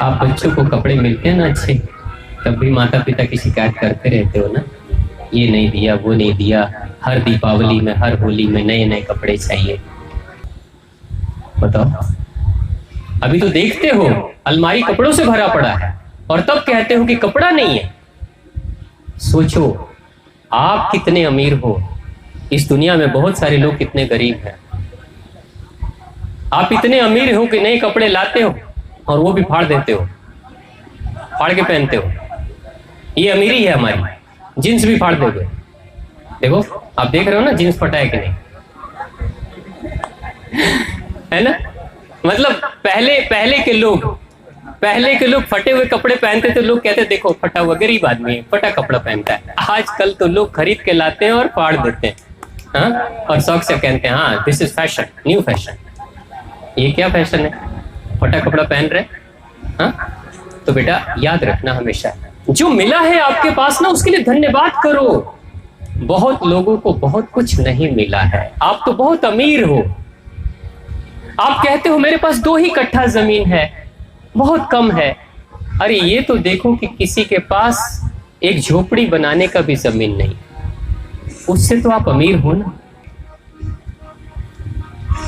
आप बच्चों को कपड़े मिलते हैं ना अच्छे, तब भी माता पिता की शिकायत करते रहते हो ना, ये नहीं दिया वो नहीं दिया, हर दीपावली में हर होली में नए नए कपड़े चाहिए। बताओ, अभी तो देखते हो अलमारी कपड़ों से भरा पड़ा है और तब कहते हो कि कपड़ा नहीं है। सोचो आप कितने अमीर हो, इस दुनिया में बहुत सारे लोग कितने गरीब हैं। आप इतने अमीर हो कि नए कपड़े लाते हो और वो भी फाड़ देते हो, फाड़ के पहनते हो। ये अमीरी है हमारी। जींस भी फाड़ दोगे। देखो आप देख रहे हो ना जींस फटा है कि नहीं, है ना। मतलब पहले के लोग फटे हुए कपड़े पहनते थे, लोग कहते देखो फटा हुआ गरीब आदमी है, फटा कपड़ा पहनता है। आजकल तो लोग खरीद के लाते हैं और फाड़ देते हैं, हाँ, और शौक से कहते हैं हाँ this is fashion, new fashion. ये क्या फैशन है, फटा कपड़ा पहन रहे। हाँ, तो बेटा याद रखना हमेशा, जो मिला है आपके पास ना उसके लिए धन्यवाद करो। बहुत लोगों को बहुत कुछ नहीं मिला है, आप तो बहुत अमीर हो। आप कहते हो मेरे पास 2 ही कट्ठा जमीन है, बहुत कम है। अरे ये तो देखो कि किसी के पास एक झोपड़ी बनाने का भी जमीन नहीं, उससे तो आप अमीर हो ना।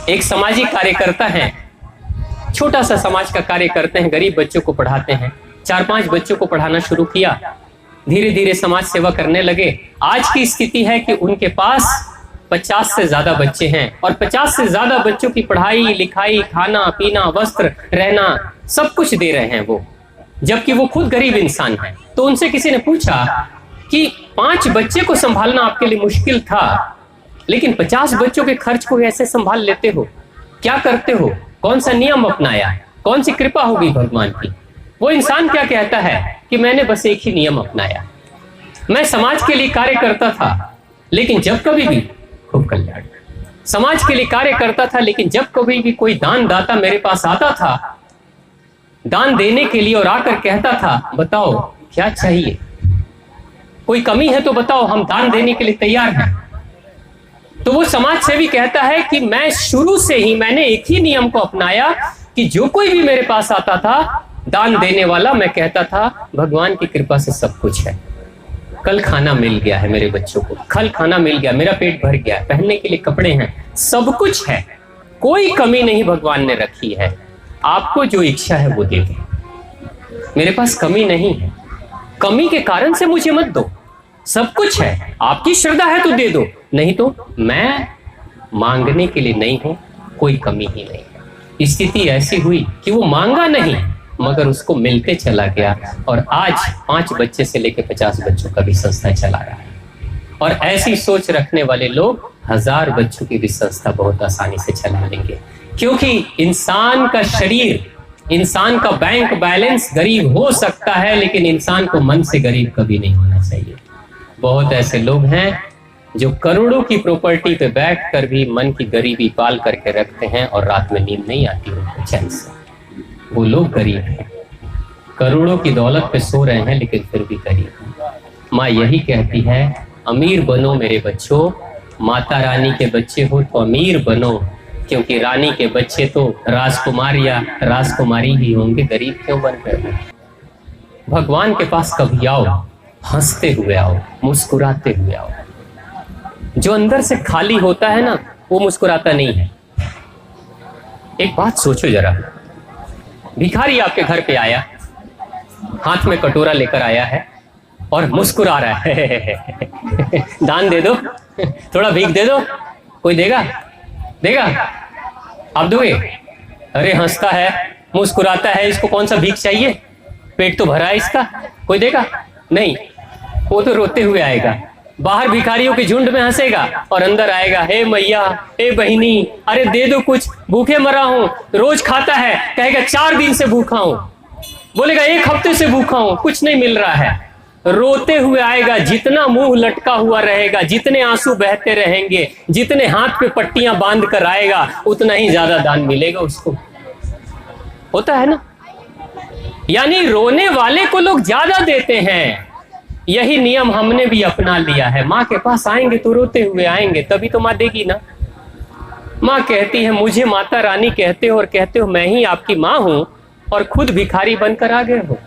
एक सामाजिक कार्यकर्ता है, छोटा सा समाज का कार्य करते हैं, गरीब बच्चों को पढ़ाते हैं। 4-5 बच्चों को पढ़ाना शुरू किया, धीरे धीरे समाज सेवा करने लगे। आज की स्थिति है कि उनके पास 50 से ज्यादा बच्चे हैं और 50 से ज्यादा बच्चों की पढ़ाई लिखाई, खाना पीना, वस्त्र, रहना सब कुछ दे रहे हैं वो, जबकि वो खुद गरीब इंसान है। तो उनसे किसी ने पूछा कि 5 बच्चे को संभालना आपके लिए मुश्किल था, लेकिन 50 बच्चों के खर्च को ऐसे संभाल लेते हो, क्या करते हो, कौन सा नियम अपनाया, कौन सी कृपा होगी भगवान की। वो इंसान क्या कहता है कि मैंने बस एक ही नियम अपनाया, मैं समाज के लिए कार्य करता था, लेकिन जब कभी भी खूब कल्याण, समाज के लिए कार्य करता था, लेकिन जब कभी भी कोई दान दाता मेरे पास आता था दान देने के लिए और आकर कहता था बताओ क्या चाहिए, कोई कमी है तो बताओ, हम दान देने के लिए तैयार हैं। तो वो समाज सेवी कहता है कि मैं शुरू से ही मैंने एक ही नियम को अपनाया कि जो कोई भी मेरे पास आता था दान देने वाला, मैं कहता था भगवान की कृपा से सब कुछ है, कल खाना मिल गया है मेरे बच्चों को, कल खाना मिल गया, मेरा पेट भर गया, पहनने के लिए कपड़े हैं, सब कुछ है, कोई कमी नहीं भगवान ने रखी है। आपको जो इच्छा है वो दे दो, मेरे पास कमी नहीं है, कमी के कारण से मुझे मत दो, सब कुछ है, आपकी श्रद्धा है तो दे दो, नहीं तो मैं मांगने के लिए नहीं हूं, कोई कमी ही नहीं। स्थिति ऐसी हुई कि वो मांगा नहीं मगर उसको मिलते चला गया और आज 5 बच्चे से लेकर 50 बच्चों का भी संस्था चला रहा है। और ऐसी सोच रखने वाले लोग 1000 बच्चों की भी संस्था बहुत आसानी से चला लेंगे, क्योंकि इंसान का शरीर, इंसान का बैंक बैलेंस गरीब हो सकता है, लेकिन इंसान को मन से गरीब कभी नहीं होना चाहिए। बहुत ऐसे लोग हैं जो करोड़ों की प्रॉपर्टी पे बैठकर भी मन की गरीबी पाल करके रखते हैं और रात में नींद नहीं आती उनको चैन से। वो लोग गरीब हैं, करोड़ों की दौलत पे सो रहे हैं लेकिन फिर भी गरीब हैं। माँ यही कहती है अमीर बनो मेरे बच्चों, माता रानी के बच्चे हो तो अमीर बनो, क्योंकि रानी के बच्चे तो राजकुमार या राजकुमारी ही होंगे, गरीब क्यों बन गए। भगवान के पास कभी आओ, हंसते हुए आओ, मुस्कुराते हुए आओ। जो अंदर से खाली होता है ना वो मुस्कुराता नहीं है। एक बात सोचो जरा, भिखारी आपके घर पे आया, हाथ में कटोरा लेकर आया है और मुस्कुरा रहा है दान दे दो, थोड़ा भीख दे दो, कोई देगा? देगा? आप दोगे? अरे हंसता है, मुस्कुराता है, इसको कौन सा भीख चाहिए, पेट तो भरा है इसका, कोई देगा? नहीं, वो तो रोते हुए आएगा, बाहर भिखारियों के झुंड में हंसेगा और अंदर आएगा, हे मैया, हे बहिनी, अरे दे दो कुछ, भूखे मरा हूं। रोज खाता है, कहेगा 4 दिन से भूखा हूं, बोलेगा 1 हफ्ते से भूखा हूं, कुछ नहीं मिल रहा है। रोते हुए आएगा, जितना मुंह लटका हुआ रहेगा, जितने आंसू बहते रहेंगे, जितने हाथ पे पट्टियां बांध कर आएगा, उतना ही ज्यादा दान मिलेगा उसको। होता है ना, यानी रोने वाले को लोग ज्यादा देते हैं। यही नियम हमने भी अपना लिया है। माँ के पास आएंगे तो रोते हुए आएंगे, तभी तो माँ देगी ना। माँ कहती है मुझे माता रानी कहते हो और कहते हो मैं ही आपकी माँ हूं, और खुद भिखारी बनकर आ गए हो।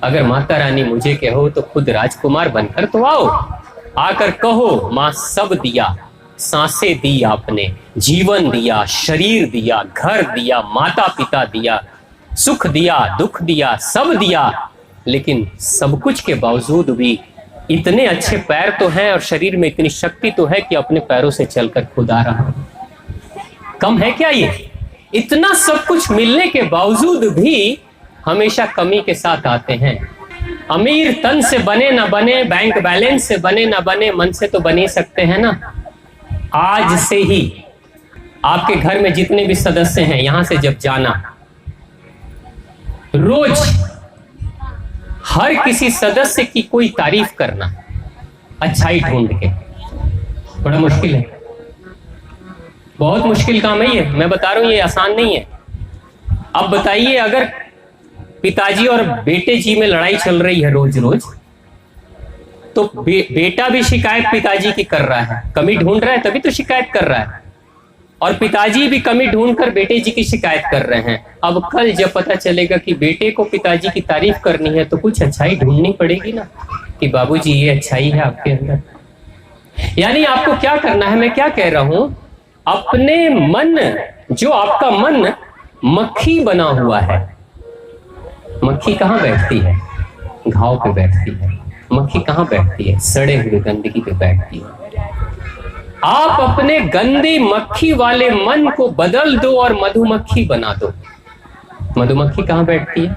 अगर माता रानी मुझे कहो तो खुद राजकुमार बनकर तो आओ, आकर कहो माँ सब दिया, सांसें दी आपने, जीवन दिया, शरीर दिया, घर दिया, माता पिता दिया, सुख दिया, दुख दिया, सब दिया, लेकिन सब कुछ के बावजूद भी इतने अच्छे पैर तो हैं और शरीर में इतनी शक्ति तो है कि अपने पैरों से चलकर खुद आ रहा हूं। कम है क्या ये? इतना सब कुछ मिलने के बावजूद भी हमेशा कमी के साथ आते हैं। अमीर तन से बने ना बने, बैंक बैलेंस से बने ना बने, मन से तो बन ही सकते हैं ना। आज से ही आपके घर में जितने भी सदस्य हैं, यहां से जब जाना, रोज हर किसी सदस्य की कोई तारीफ करना, अच्छाई ढूंढ के। बड़ा मुश्किल है, बहुत मुश्किल काम है ये, मैं बता रहा हूं, ये आसान नहीं है। अब बताइए, अगर पिताजी और बेटे जी में लड़ाई चल रही है रोज रोज, तो बेटा भी शिकायत पिताजी की कर रहा है, कमी ढूंढ रहा है तभी तो शिकायत कर रहा है, और पिताजी भी कमी ढूंढकर बेटे जी की शिकायत कर रहे हैं। अब कल जब पता चलेगा कि बेटे को पिताजी की तारीफ करनी है तो कुछ अच्छाई ढूंढनी पड़ेगी ना, कि बाबूजी ये अच्छाई है आपके अंदर। यानी आपको क्या करना है, मैं क्या कह रहा हूं, अपने मन, जो आपका मन मक्खी बना हुआ है, मक्खी कहां बैठती है? घाव पे बैठती है। मक्खी कहां बैठती है? सड़े हुए गंदगी पे बैठती है। आप अपने गंदी मक्खी वाले मन को बदल दो और मधुमक्खी बना दो। मधुमक्खी कहां बैठती है?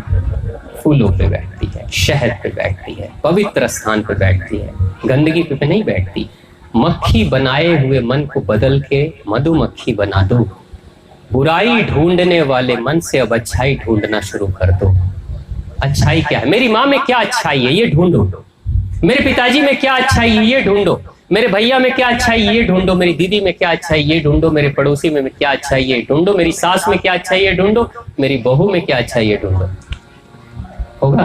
फूलों पे बैठती है, शहद पे बैठती है, पवित्र स्थान पे बैठती है, गंदगी पे नहीं बैठती। मक्खी बनाए हुए मन को बदल के मधुमक्खी बना दो। बुराई ढूंढने वाले मन से अब अच्छाई ढूंढना शुरू कर दो। अच्छाई क्या है? मेरी माँ में क्या अच्छाई है, ये ढूंढो। मेरे पिताजी में क्या अच्छाई है, ये ढूंढो। मेरे भैया में क्या अच्छाई, ये ढूंढो। मेरी दीदी में क्या अच्छाई, ये ढूंढो। मेरे पड़ोसी में क्या अच्छाई, ये ढूंढो। मेरी सास में क्या अच्छाई, ये ढूंढो। मेरी बहू में क्या अच्छाई, ये ढूंढो। होगा?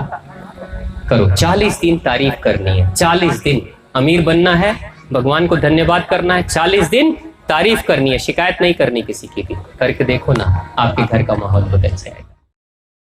करो। 40 दिन तारीफ करनी है। 40 दिन अमीर बनना है, भगवान को धन्यवाद करना है। 40 दिन तारीफ करनी है, शिकायत नहीं करनी किसी की भी। करके देखो ना, आपके घर का माहौल बदल जाएगा।